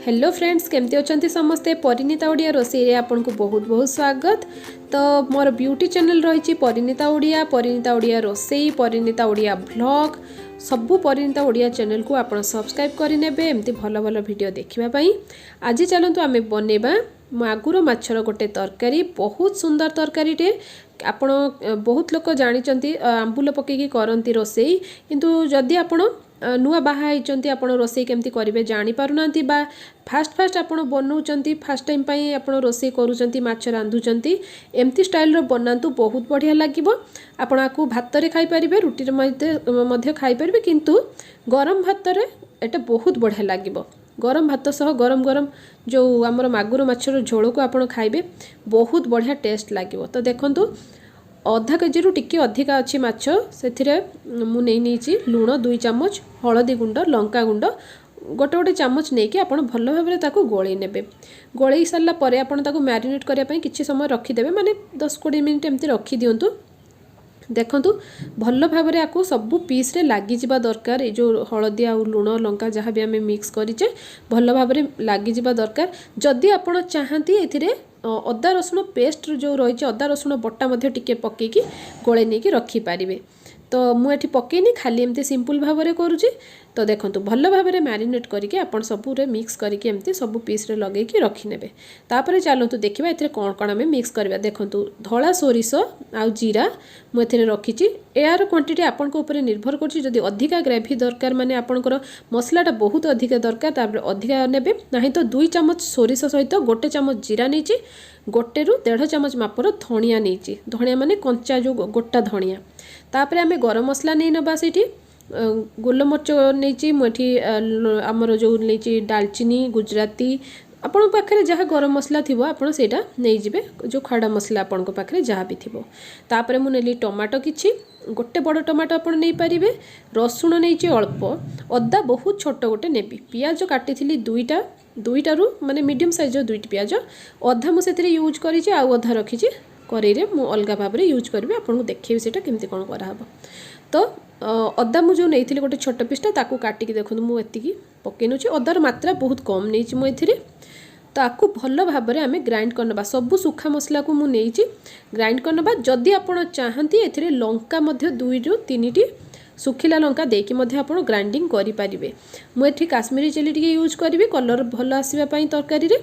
Hello friends केमती अच्छा समस्ते परिणीता ओडिया रोसई रे आपन को बहुत बहुत स्वागत। तो मोर ब्यूटी चैनल रही परिणीता ओडिया रोसई परिणीता ओडिया ब्लॉग सबू परिणीता ओडिया चैनल को आप सब्सक्राइब करेंगे एमती भल भल वीडियो देखापी। आज चलतु आम बनवा मागुर माछर गोटे तरकारी बहुत सुंदर तरकारी टे आपण बहुत लोक जानी आंबुल पकईकी करती रोसई किंतु जदि आपण नुआ बाहा आपण रोसई केमती करेंगे जानीपारना फास्ट फास्ट आप बनाऊँच फास्ट टाइम आप रोसई करूँ माछ रांधुंट एमती स्टाइल बनातु बहुत बढ़िया लगे। आपण आपको भात रे खाई पारिबे रुटी रे खाई पारिबे किंतु गरम भात रे एटा बहुत बढ़िया लगे। गरम भात सह गरम गरम जो आमर मागुर माछर झोल को आप खाइबे बहुत बढ़िया टेस्ट लगे। तो देखंतु अधा केजी रु टिके अधिका अच्छी माछ से मुझे लुण 2 चामच हलदी गुंड लंका गुंड गोटे गोटे चामच नहीं कि आप भल भाव गोलई ने गोलई सारापर आप मैरिनेट करने किसी समय रखिदे माने 10-20 मिनट एमती रखी दिंतु। देखंतु भल भाव में आपको सबू पीस रे लगी जा दरकार ये जो हलदी आ लुण लंका जहाँ भी आम मिक्स करें भल भाव में लगी जा दरकार। जदि आप चाहती ए अदा रसुण पेस्ट जो रही अदा रसुण बटा टिके पकईकी गोले नहीं रखिपारे। तो मुझे पकईनी खाली एमती सिंपल भाव में करुँची। तो देखंतु भल भाव में मैरिनेट करके आप सबूरे मिक्स करके एमती सब पीस रे लगेकी रखिने। तापर चलतु देखा ए कौन कौन आम मिक्स करवा। देखंतु धला सोरिष आ जीरा मुझे रखी यार क्वांटिटी आपण ऊपर निर्भर कर अधिका ग्रेवी दरकार माने आपणकर मसलाटा बहुत अधिका दरकार तापर अधिका नेबे नहीं तो 2 चामच सोरिष सहित 1 चामच जीरा नहीं गोटे रु 1.5 चामच मापर धनिया नहीं धनिया माने कंचा जो गोटा धनिया। तापर आम गरम मसला नहीं नबा से गोलमरीच नहीं मुझे आमर जो नहीं डालचीनी गुजराती आपण पाखे जहाँ गरम मसला थी आपड़ से नहीं जी जो खड़ा मसला आपण पाखे जहाँ भी थी। तापर मुझे टमाटो किछि गोटे बड़ टमाटो आप नहीं पारे रसुण नहीं अल्प अदा बहुत छोट गोटे नेबी पियाज काटी थी दुईटा माने मीडियम साइज 2टी पियाज अधा मुझे यूज करी अधा रखी कड़े मु अलग भाव में यूज करी आपको देखिए से केमती कौन कराब। तो अदा मुझे नहीं गोटे छोट पीसटा ताकू काटिकी देखो मुझे पकई नौ अदार मात्रा बहुत कम नहीं मुझे। तो आपको भल भाव में आम ग्राइंड करनबा सबू सुखा मसला को मुझे ग्राइंड करनबा। जदि आप चाहती ए लंका 2 रु 3टी सुखिला लंका देकी आप ग्राइंडिंग करें। मुझे काश्मीरी चिली टी यूज करी कलर भल आसवाई तरकारी रे।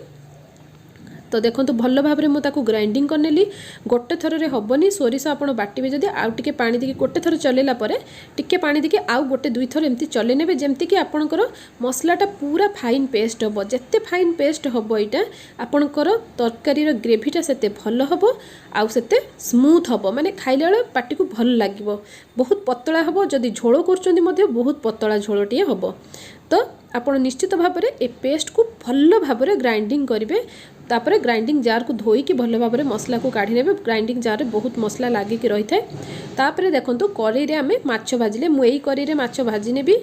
तो देखो भल भाव में मुझे ग्राइंडिंग करनेली गोटे थर रे हबनी सोरिष आप बाटे जदि आउ टिके पानी देके गोटे थर चलेला परे टिके पानी देके आउ गोटे 2 थर एमती चले नेबे जेमती कि आपणकर मसलाटा पूरा फाइन पेस्ट हम जेते फाइन पेस्ट हम यहाँ आपणकर तरकारी ग्रेवीटा सेते भल हम आउ सेते स्मूथ हम माने खाइला बेले पाटी को भल लागिवो। बहुत पतला हम जदि झोल करछंती मध्ये बहुत पतला झोलटिए हम। तो आपण निश्चित भाव में ए पेस्ट को भल भाव में ग्राइंडिंग करेंगे। तापर ग्राइंडिंग जार को धोईकी भल भाव में मसला को काढ़ी नेबे ग्राइंडिंग जार में बहुत मसला लागिकी रही है। तापर देखंतु कड़ाई रे आमे माछ भाजिले मुई कड़ाई रे माछ भाजी नेबी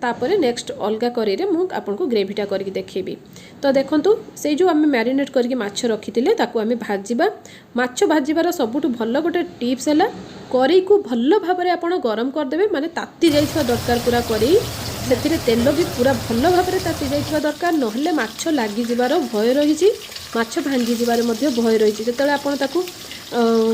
तापर नेक्स्ट अलग कड़ाई रे मु आपनको ग्रेवीटा करके देखेबी। तो देखंतु से जो आमे मैरिनेट करके माछ रखिथिले ताकू आमे भाजिबा। माछ भाजिबार सबुठु भल गोटे टिप्स हैला कड़ाई को भल भाव में आपण गरम करदेबे माने ताती जाइछा दरकार पूरा कड़ाई से तेल भी पूरा भल भाव में ताती जाइछा दरकार नहले माछ लागी जिबार भय रही माछ भांगी जिबार मध्य भय रही जेतेबेले आपण ताकू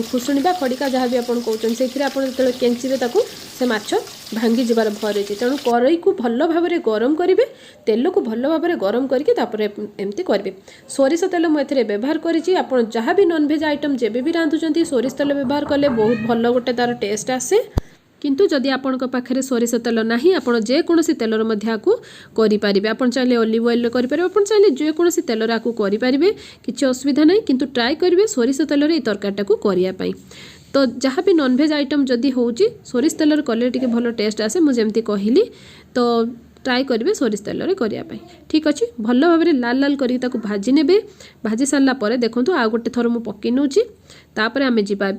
खुसुणी बा खड़िका जहाँ भी आपन कहउछन सेथिरे आपण जेतेबेले केंचीबे ताकू से माछ भांगी जिबार भय रही तेणु कड़ाई को भल भाव में गरम करेंगे तेल को भल भाव में गरम करके तापर एमती करेंगे। सोरिष तेल मुझे व्यवहार करी आपन जहाँ भी नॉनवेज आइटम जेबे भी रांधुचंती सोरिष तेल व्यवहार कले बहुत भल गोटे तार टेस्ट आसे। किंतु जदि आपण पाखे सोरिष तेल नहीं आप जेकोसी तेलर करें आप चाहिए ऑलिव ऑयल करेंगे आप चाहिए जेकोसी तेलर आपको करेंगे किसी असुविधा नहीं किंतु ट्राई करेंगे सोरिष तेलर ये तरकारीटा को करने। तो जहाँ भी नॉनवेज आइटम जदि होची सोरिष तेलर कले टिके भल टेस्ट आसे मुझे कहली। तो ट्राई करेंगे सोरिष तेल करने ठीक अच्छे भल भाव में लाल लाल करके भाजी ने भाजी सारापर देखूँ आउ गोटे थर मुझे पकई नौ तापर आम जा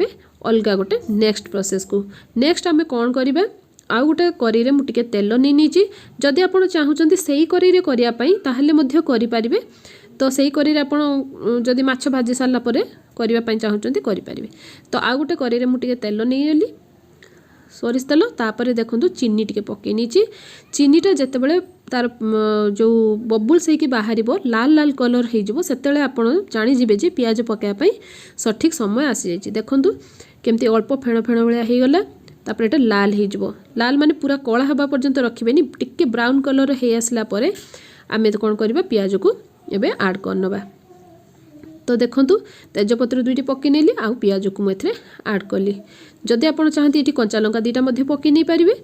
अलग गोटे नेक्स्ट प्रोसेस को। नेक्स्ट आम कौन करवा आउ गोटे कड़ाई में मुझे तेल नहीं जदि आप चाहूँगी से कड़ाई करने करें। तो सही कड़ाई आप जदि माछ भाजी सारापर करने चाहूँगी करें। तो आउ गोटे कड़ाई मुझे तेल नहीं सोरिष तेल तापर देखो चीनी टिके पकई नहीं चीनीटा जितेबाला तार जो बबुल्स होइकी बाहर लाल लाल कलर हो सेतेବେଳେ ଆପଣ ଜାଣିଯିବେ ଯେ ପିଆଜ ପକାଇବା ପାଇଁ ସଠିକ୍ ସମୟ ଆସିଯାଇଛି। ଦେଖନ୍ତୁ କେମିତି ଅଳ୍ପ ଫେଣ ଫେଣ ଭଳିଆ ହେଇଗଲା। ତାପରେ ଏଟା ଲାଲ ହେଇଯିବ। ଲାଲ ମାନେ ପୁରା କଳା ହେବା ପର୍ଯ୍ୟନ୍ତ ରଖିବେନି, ଟିକେ ବ୍ରାଉନ୍ କଲର୍ ହେଇ ଆସିଲା ପରେ ଆମେ କ'ଣ କରିବା ପିଆଜକୁ ଏବେ ଆଡ଼୍ କରିନେବା। तो देखंतु तेजपत्र 2टी पकई नेली आउ पियाज को मुझे आड कली। जदि आप चाहती ये कंचा लंका 2टा पकई नहीं पारे।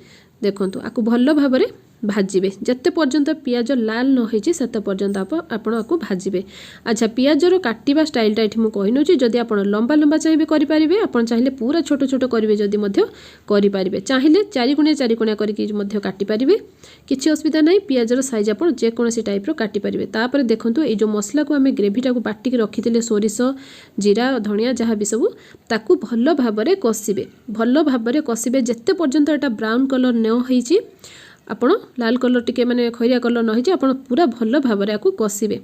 देखंतु आकु भल भाव में भाजिबे जत्ते पर्यंत पियाज लाल न होइछि सेते पर्यंत आपण आकु भाजिबे। अच्छा पियाजर काटिबा स्टाइलटा एठी मु कहि नउछि। जदि आपण लंबा लंबा चाहिए करि पारिबे, आपण चाहिले पूरा छोट छोट करिवे जदि मध्य करि पारिबे, चाहिले चारि कोणिया करिकि मध्य काटि पारिबे, किछि असुविधा नाही। पियाजर साइज आपण जे कोनोसी टाइप रो काटि पारिबे। तापर देखंतु ए जो मसला को हमें ग्रेवीटा को बाटी के रखिथिले सोरिष जीरा धनिया जहा भी सब ताकू भल भाव में कषिबे। भल भाव में कषिबे जत्ते पर्यंत एटा ब्राउन कलर न होइछि, आपण लाल कलर टिके माने खैरिया कलर न होइछि, आपण पूरा भल भाव में आकु कषिबे।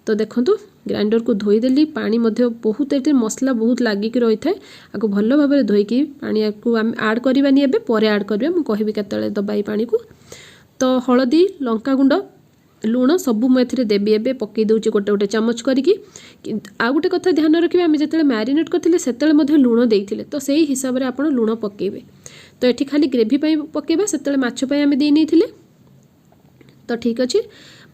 तो देखंतु ग्राइंडर को धोई देली, पानी मध्य बहुत एते मसला बहुत लागिक रही थाए, आकु भल भाव में धोईकी पानी आकु हम ऐड करबानी। एबे परे ऐड करबे, मु कहबी केतले दबाई पानी को। तो हळदी लंका गुंड लुण सबू मुझे देवी एवं पकई दूसरी गोटे गोटे चामच करी। आउ गोटे कथा ध्यान रखिए, आम जो मैरिनेट करते से लुण देते तो से हिसाब से आप लुण पकेबे। तो ये खाली ग्रेवी पकेबा, से माछपाई आम दे नहीं तो ठीक अच्छे।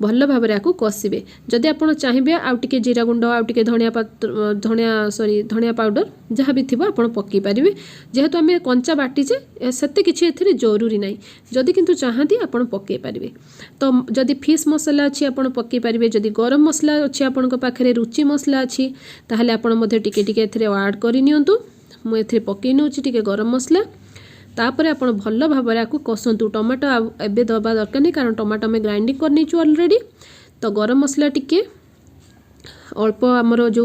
भल भाव में आपको कषिबे। जदि आप चाहिए आउ टिके जीरा गुंड आउ टिके धनिया पाउडर जहाँ भी थी आप पकई पारे। जेहेतु आम कंचा बाटीचे सेते किसी एथिरे जरूरी नहीं, जदि किंतु चाहती आप पकई पारे। तो जदि फिश मसला अच्छी आप पकई पारे, जदि गरम मसला अच्छी आपण पाखे रुचि मसला अच्छी ताहले आपण टिके टिके एथिरे ऐड करनियंतु। मु एथिरे पकई नउछि टिके गरम मसला। तापर आप भल भाव में आपको कसंतु। टमाटो एबे दबा दरकार नहीं, कारण टमाटो में ग्राइंडिंग कर नहीं ऑलरेडी। तो गरम मसला टिके अल्प आमर जो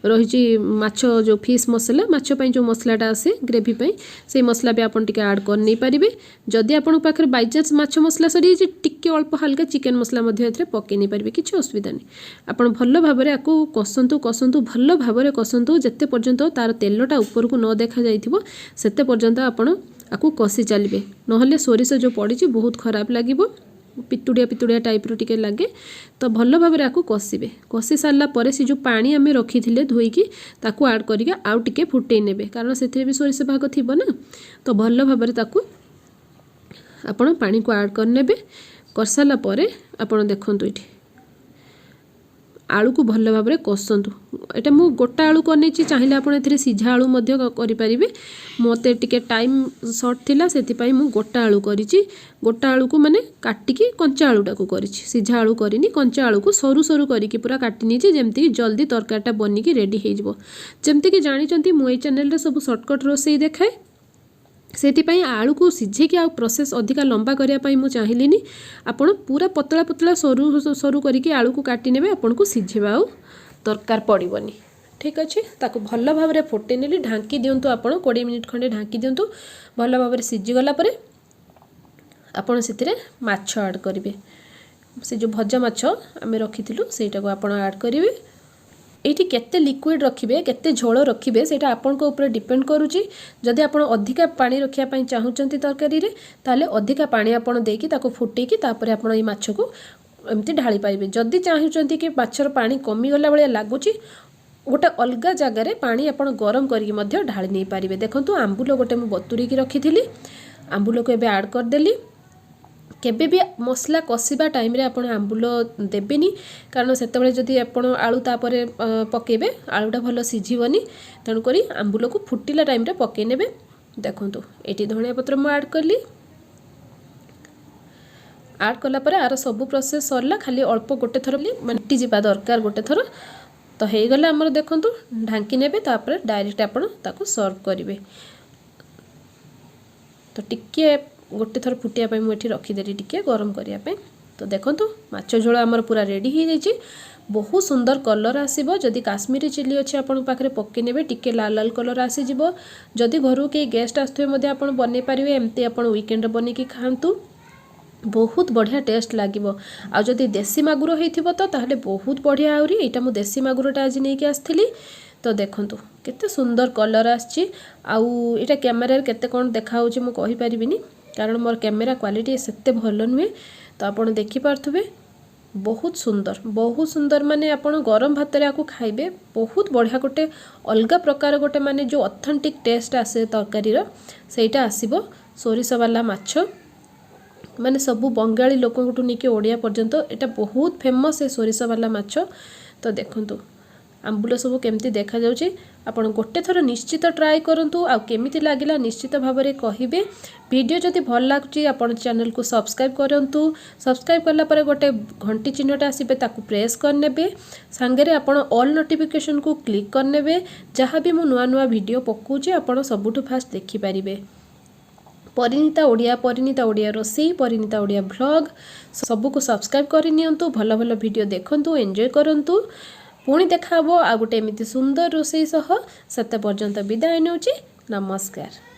रही माछ जो फिश मसला माछ पई जो मसलाटा आसे ग्रेवी पई से मसला भी आपन टिके ऐड कर नहीं पारिबे। जदि आपन पाखरे बाय चांस माछ मसला सरी जे टिके अल्प हल्का चिकन मसला मध्ये एथरे पके नहीं पारिबे, किछि असुविधा नहीं। आपन भल भाव में आकु कसंतु कसंतु भल भाव में कसंतु जत्ते पर्यंत तार तेलटा ऊपर को न देखा जाइथिबो सेते पर्यंत आपन आकु कषि चलिए। नहले सोरिष जो पड़ी बहुत खराब लगे, पितुड़िया पितुड़िया टाइप रो टिके लगे। तो भल भाव में आपको कषिबे। कषि सारा पर से जो पानी आम रखी थे धोईकी ताकू ऐड करके आउ टिके फुटई नेबे, कारण से भी सोरिष भाग थी ना। तो भल भाव में ताकू आपण पानी को ऐड करनेबे। कर सारा पर आपण देखंतु इठी आलू को भल भाव में कसंतु। एटा मु गोटा आलू करने चाहिए आप सीझा आलू करें। मते टिके टाइम सर्ट थिला सेतिपाई मु गोटा आलू करिछि। गोटा आलू को माने काटिकी कंचा आलूटा को करिछि, सीझा आलू करिनी। कंचा आलू को सरू सरू करिकी पूरा काटिनी जेमती जल्दी तरकारीटा बनिकी रेडी हो जिवो। जेमती कि जानिचंती मु ए चैनल रे सब शॉर्टकट रोसई देखाए, सेतिपाई आलू को सिझेकी आ प्रोसेस अधिका लंबा करने मुझे चाहिए। आपण पूरा पतला पतला सरू सरू करके आलू को काटी नेबे, आपन को सिझेबा आ दरकार पड़िबनी। ठीक अच्छे। ताकू भल भाव में फुटे नेली, ढांकी दिंतु। आप 20 मिनिट खंडे ढांकी दिंतु। भल भाव में सीझीगला आपड़ से माछ ऐड करेंगे। से जो भजा माछ आम रखी सेटा को आपड़ ऐड करेंगे। ये केते लिक्विड रखिए केते झोल रखिए सेटा आपण को ऊपर डिपेंड करुच्ची। जदि आप अधिका पानी रखापी चाहूँगी तरकारी ताले अधिका पानी आपड़ देकी ताको फुटेकी तापर आप माछ को एमती ढाली पाइबे। जदि चाहूँगी कि माछर पानी कमिगला भाया लगुच गोटे अलग जगार पानी आप गरम करके ढाली नहीं पारे। देखो आंबुल गोटे मुझे बतुरीकी रखी थी, आंबुल को एवं ऐड करदेली। केबे भी मसला कषिबा टाइम रे आपण आंबुल देबेनी, कारण सेतेबेले जदि आपण आलू तापरे पकेबे आलूटा भल सिझिबनी। तेणुक आंबुल को फुटिला टाइम रे पके नेबे। देखंतु एटी धनिया पत्र मु ऐड करली। ऐड कला परे आर सब प्रोसेस सरला, खाली अल्प गोटे थर माने जिबा दरकार गोटे थर। तो हे गला हमर देखंतु ढांकी नेबे, तापर डायरेक्ट आपण ताको सर्व करिवे। तो टिके गोटे थर फुटिया मुझे रखीदेली टिके गरम करने। तो देखो माछ झोल आमर पूरा रेडी हो जाइए। बहुत सुंदर कलर आसीबो। जदि काश्मीरी चिली अच्छे आपण पाखे पकई नेबे टिके लाल लाल कलर आसीजिवो। जदि घर कई गेस्ट आसुवे आपण बनै पारिबे, एमती आपण वीकेंड बनेकी खातु, बहुत बढ़िया टेस्ट लगे। आ जदि देसी मागुर होइथिबो तो ताहले बहुत बढ़िया। आउरी एटा मु देसी मागुरटा आज नहीं आसथिली। तो देखंतु केते सुंदर कलर आछि। आउ एटा कैमरा केते कोन देखा होछि मु कहि परिबिनी, कारण मोर कैमेरा क्वालिटी सेते भल नुहे। तो आपण देखि पार्थुबे बहुत सुंदर माने आपण गरम भात रे आकु खाइबे बहुत बढ़िया गोटे अलगा प्रकार गोटे माने जो ऑथेंटिक टेस्ट आसे तरकारी रो सेटा आसीबो सोरिष वाला माछ माने सबु बंगाली लोकंटू निके ओडिया पर्यंत एटा बहुत फेमस है सोरिष वाला माछ। तो देखंतु आंबुल सब केमती देखा जाउची आपण गोटे थर निश्चित ट्राई करंतु आ केमिति लागिला निश्चित भाव में कहिबे। वीडियो जदि भल लागुची आपण चैनल को सब्सक्राइब करंतु सब्सक्राइब करला परे गोटे घंटी चिन्हटा आसीबे ताकू प्रेस करनेबे सांगरे आपण ऑल नोटिफिकेशन को क्लिक करनेबे जहाँ भी मु नुआ नुआ वीडियो पकाउची आपण सबुठु फास्ट देखि पारिबे। परिणीता ओडिया रोसई परिणीता ओडिया ब्लॉग सबको सब्सक्राइब कर नियंतु भल भल वीडियो देखंतु एंजॉय करंतु पुणी देखा आ गोटे एमती सुंदर रोसई सह सत पर्यंत विदाय नेउची नमस्कार।